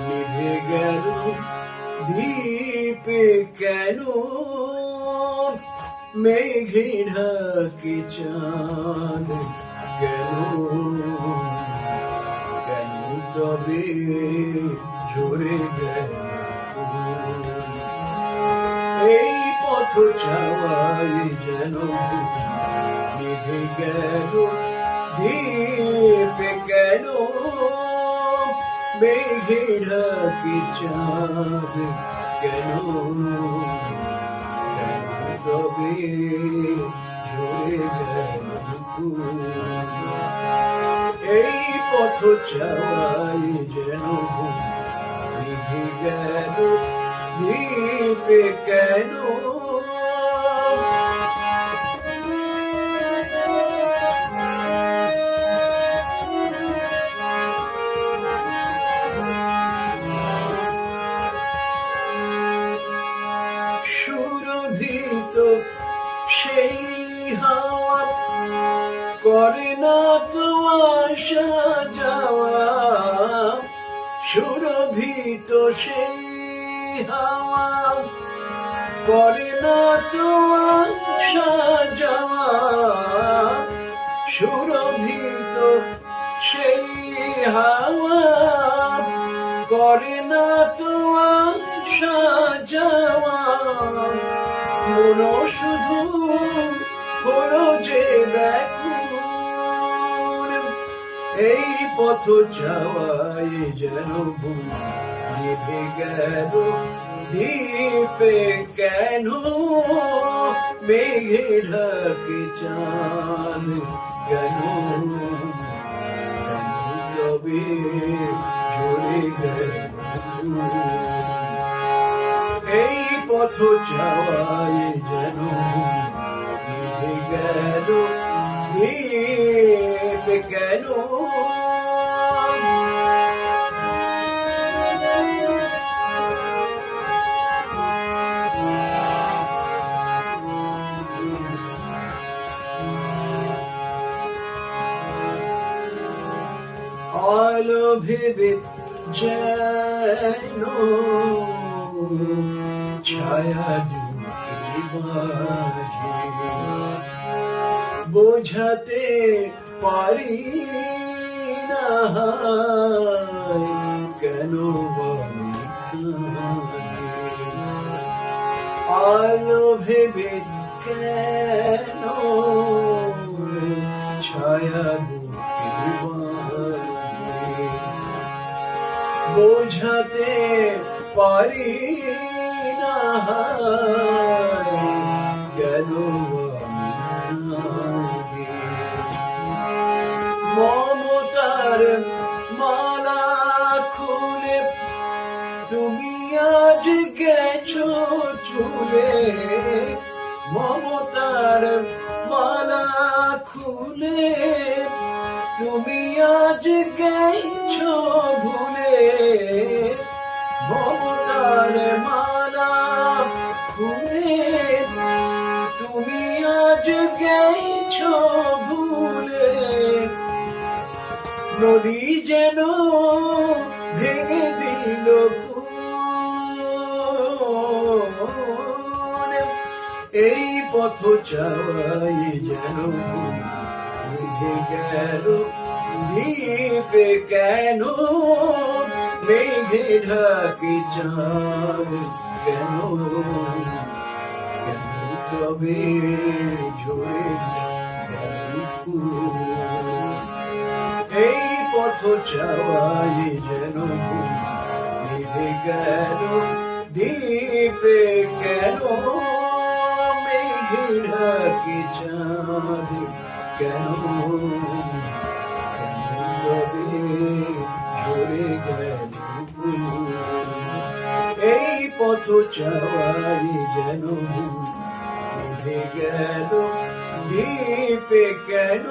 নিভে গেল দীপে কেন মেঘে ঢাকে চাঁদ কেন কেন তবে ঝরে গেল এই পথ ছাওয়ায় যেন নিভে গেল দীপে কেন মেঘে ঢাকে চাঁদ কেন কেন তবে ঝরে গেল এই পথ ছাওয়ায় যেন নিভে গেল দীপে কেন সুরভিত সেই হাওয়া করে না তো আসা যাওয়া সুরভিত সেই হাওয়া করে না তো আসা যাওয়া সুরভিত সেই হাওয়া করে না তো আসা যাওয়া মন শুধু হলো যে ব্যাকুল এই পথ যাওয়ায় যেন নিভে গেল দীপে কেন মেঘে ঢাকে চাঁদ কেন কেন তবে ঝরে গেল এই পথ যাওয়ায় যেন নিভে গেল দীপে কেন আলো ভেবে যেন ছায়া জুটি মাঝে বোঝাতে পারি না কেন আলো ভেবে কেন ছায়া বুকে বোঝাতে পারি না কেন মমতার মালা খুলে তুমি আজ গেছো চুলে মমতার মালা খুলে তুমি আজ গেছো ভুলে মমতার মালা খুলে তুমি আজ গেছো ভুলে নদী যেন ভেঙে দিল এই পথ চাওয়াই যেন নিভে গেল দীপে কেন মেঘে ঢাকে চাঁদ কেন কেন তবে ঝরে গেল এই পথ চাওয়াই যেন নিভে গেল দীপে কেন মেঘে ঢাকে চাঁদ কেন তবে ঝরে গেল এই পথ চাওয়াই যেন নিভে গেল দীপে কেন